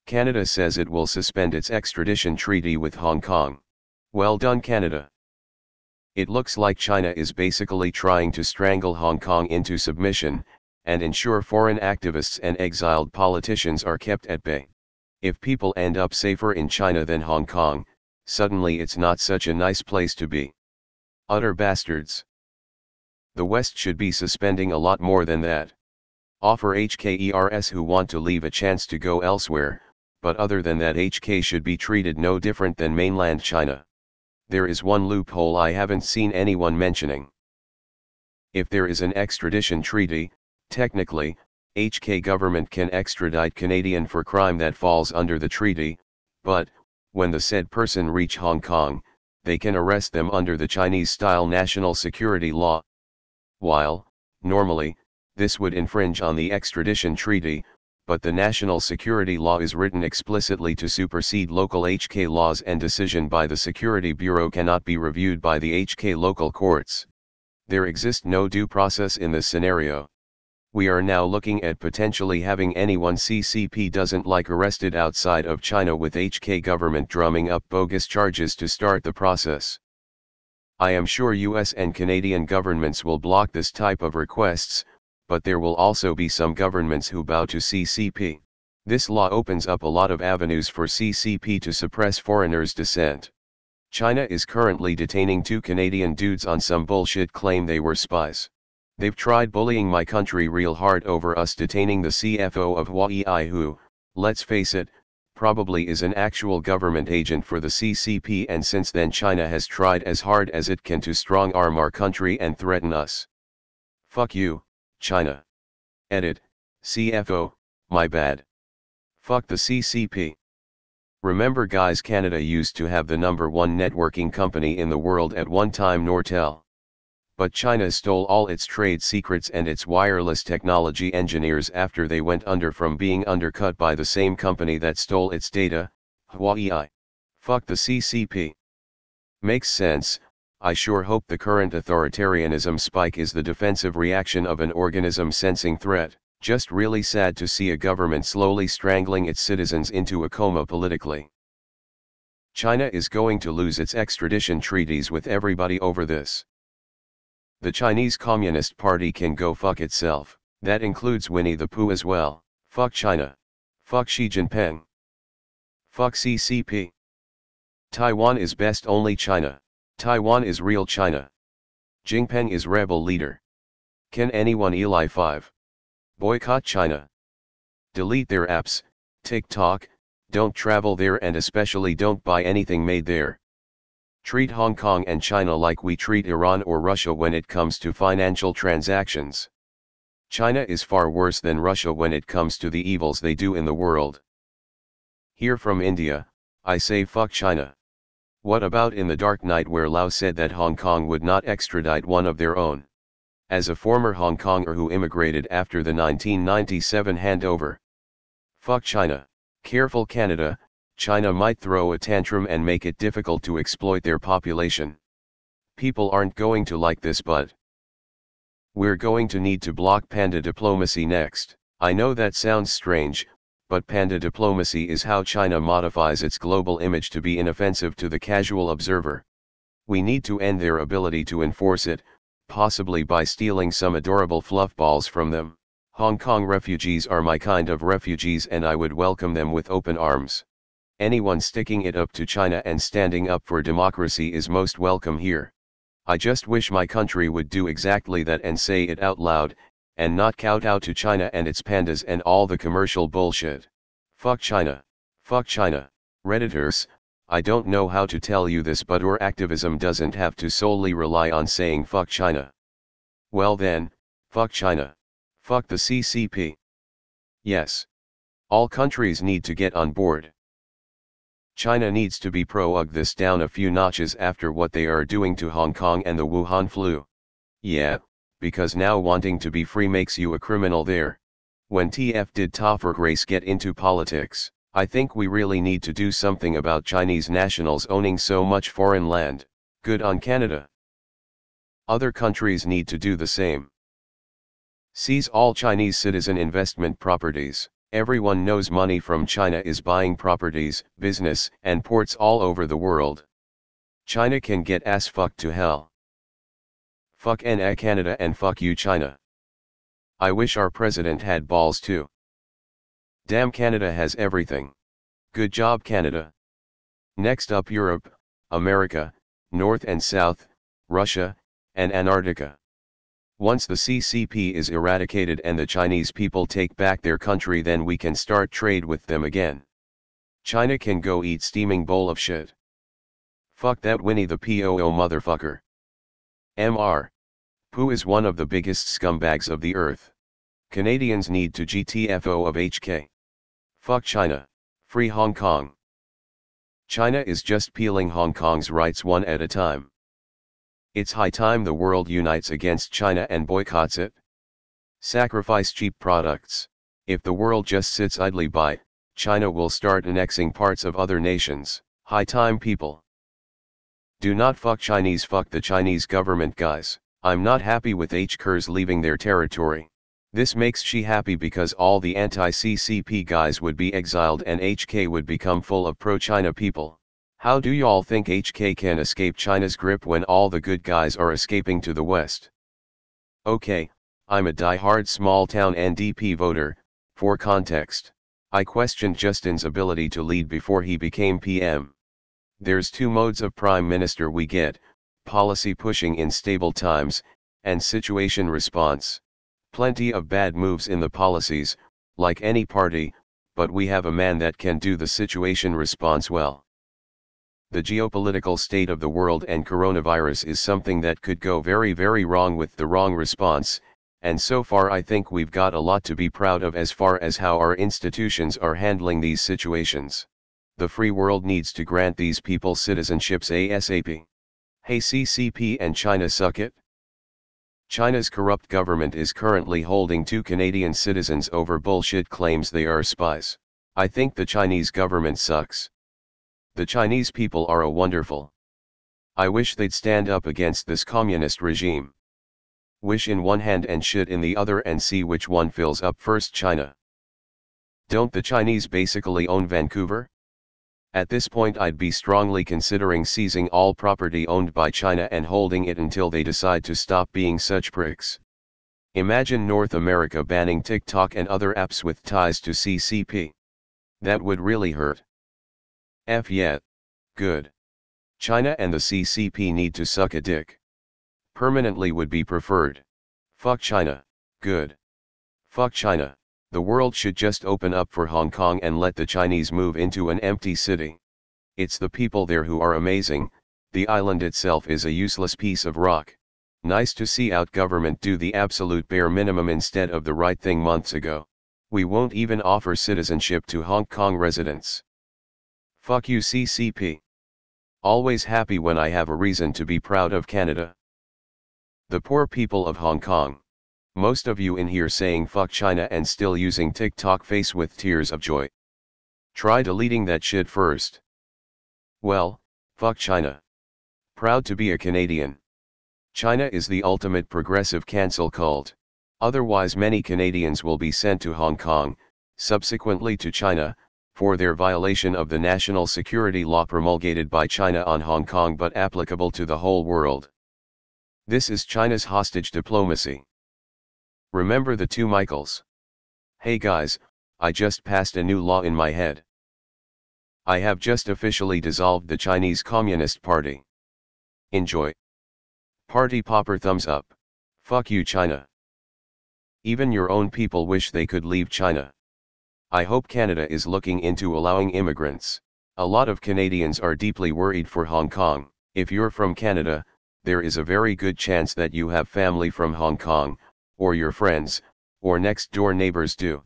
Canada says it will suspend its extradition treaty with Hong Kong. Well done, Canada. It looks like China is basically trying to strangle Hong Kong into submission, and ensure foreign activists and exiled politicians are kept at bay. If people end up safer in China than Hong Kong, suddenly it's not such a nice place to be. Utter bastards. The West should be suspending a lot more than that. Offer HKERs who want to leave a chance to go elsewhere, but other than that HK should be treated no different than mainland China. There is one loophole I haven't seen anyone mentioning. If there is an extradition treaty, technically, HK government can extradite Canadian for crime that falls under the treaty, but, when the said person reach Hong Kong, they can arrest them under the Chinese-style national security law. While, normally, this would infringe on the extradition treaty, but the national security law is written explicitly to supersede local HK laws, and decision by the Security Bureau cannot be reviewed by the HK local courts. There exists no due process in this scenario. We are now looking at potentially having anyone CCP doesn't like arrested outside of China, with HK government drumming up bogus charges to start the process. I am sure US and Canadian governments will block this type of requests, but there will also be some governments who bow to CCP. This law opens up a lot of avenues for CCP to suppress foreigners' dissent. China is currently detaining 2 Canadian dudes on some bullshit claim they were spies. They've tried bullying my country real hard over us detaining the CFO of Huawei, who, let's face it, probably is an actual government agent for the CCP, and since then China has tried as hard as it can to strong-arm our country and threaten us. Fuck you, China. Edit, CFO, my bad. Fuck the CCP. Remember guys, Canada used to have the #1 networking company in the world at one time, Nortel. But China stole all its trade secrets and its wireless technology engineers after they went under from being undercut by the same company that stole its data, Huawei. Fuck the CCP. Makes sense. I sure hope the current authoritarianism spike is the defensive reaction of an organism sensing threat. Just really sad to see a government slowly strangling its citizens into a coma politically. China is going to lose its extradition treaties with everybody over this. The Chinese Communist Party can go fuck itself. That includes Winnie the Pooh as well. Fuck China. Fuck Xi Jinping. Fuck CCP. Taiwan is best only China. Taiwan is real China. Jinping is rebel leader. Can anyone Eli 5? Boycott China. Delete their apps, TikTok, don't travel there, and especially don't buy anything made there. Treat Hong Kong and China like we treat Iran or Russia when it comes to financial transactions. China is far worse than Russia when it comes to the evils they do in the world. Here from India, I say fuck China. What about in the Dark Knight where Lao said that Hong Kong would not extradite one of their own? As a former Hong Konger who immigrated after the 1997 handover. Fuck China. Careful Canada, China might throw a tantrum and make it difficult to exploit their population. People aren't going to like this, but we're going to need to block panda diplomacy next. I know that sounds strange, but panda diplomacy is how China modifies its global image to be inoffensive to the casual observer. We need to end their ability to enforce it, possibly by stealing some adorable fluff balls from them. Hong Kong refugees are my kind of refugees, and I would welcome them with open arms. Anyone sticking it up to China and standing up for democracy is most welcome here. I just wish my country would do exactly that and say it out loud, and not kowtow to China and its pandas and all the commercial bullshit. Fuck China. Fuck China. Redditors, I don't know how to tell you this, but our activism doesn't have to solely rely on saying fuck China. Well then, fuck China. Fuck the CCP. Yes. All countries need to get on board. China needs to be pro-ug this down a few notches after what they are doing to Hong Kong and the Wuhan flu. Yeah, because now wanting to be free makes you a criminal there. When TF did Topher Grace get into politics? I think we really need to do something about Chinese nationals owning so much foreign land. Good on Canada. Other countries need to do the same. Seize all Chinese citizen investment properties. Everyone knows money from China is buying properties, business, and ports all over the world. China can get ass fucked to hell. Fuck NA Canada and fuck you China. I wish our president had balls too. Damn, Canada has everything. Good job Canada. Next up Europe, America, North and South, Russia, and Antarctica. Once the CCP is eradicated and the Chinese people take back their country, then we can start trade with them again. China can go eat steaming bowl of shit. Fuck that Winnie the Pooh motherfucker. Mr. Pooh is one of the biggest scumbags of the earth. Canadians need to GTFO of HK. Fuck China. Free Hong Kong. China is just peeling Hong Kong's rights one at a time. It's high time the world unites against China and boycotts it. Sacrifice cheap products. If the world just sits idly by, China will start annexing parts of other nations. High time, people. Do not fuck Chinese, fuck the Chinese government, guys. I'm not happy with HKers leaving their territory. This makes she happy because all the anti-CCP guys would be exiled and HK would become full of pro-China people. How do y'all think HK can escape China's grip when all the good guys are escaping to the West? Okay, I'm a die-hard small-town NDP voter. For context, I questioned Justin's ability to lead before he became PM. There's two modes of prime minister we get: policy pushing in stable times, and situation response. Plenty of bad moves in the policies, like any party, but we have a man that can do the situation response well. The geopolitical state of the world and coronavirus is something that could go very, very wrong with the wrong response, and so far I think we've got a lot to be proud of as far as how our institutions are handling these situations. The free world needs to grant these people citizenships ASAP. Hey CCP and China, suck it. China's corrupt government is currently holding 2 Canadian citizens over bullshit claims they are spies. I think the Chinese government sucks. The Chinese people are a wonderful. I wish they'd stand up against this communist regime. Wish in one hand and shit in the other and see which one fills up first. China. Don't the Chinese basically own Vancouver? At this point I'd be strongly considering seizing all property owned by China and holding it until they decide to stop being such pricks. Imagine North America banning TikTok and other apps with ties to CCP. That would really hurt. Yeah. Good. China and the CCP need to suck a dick. Permanently would be preferred. Fuck China. Good. Fuck China. The world should just open up for Hong Kong and let the Chinese move into an empty city. It's the people there who are amazing, the island itself is a useless piece of rock. Nice to see our government do the absolute bare minimum instead of the right thing months ago. We won't even offer citizenship to Hong Kong residents. Fuck you CCP. Always happy when I have a reason to be proud of Canada. The poor people of Hong Kong. Most of you in here saying fuck China and still using TikTok face with tears of joy. Try deleting that shit first. Well, fuck China. Proud to be a Canadian. China is the ultimate progressive cancel cult. Otherwise many Canadians will be sent to Hong Kong, subsequently to China, for their violation of the national security law promulgated by China on Hong Kong but applicable to the whole world. This is China's hostage diplomacy. Remember the 2 Michaels? Hey guys, I just passed a new law in my head. I have just officially dissolved the Chinese Communist Party. Enjoy. Party popper thumbs up. Fuck you China. Even your own people wish they could leave China. I hope Canada is looking into allowing immigrants. A lot of Canadians are deeply worried for Hong Kong. If you're from Canada, there is a very good chance that you have family from Hong Kong, or your friends, or next door neighbors do.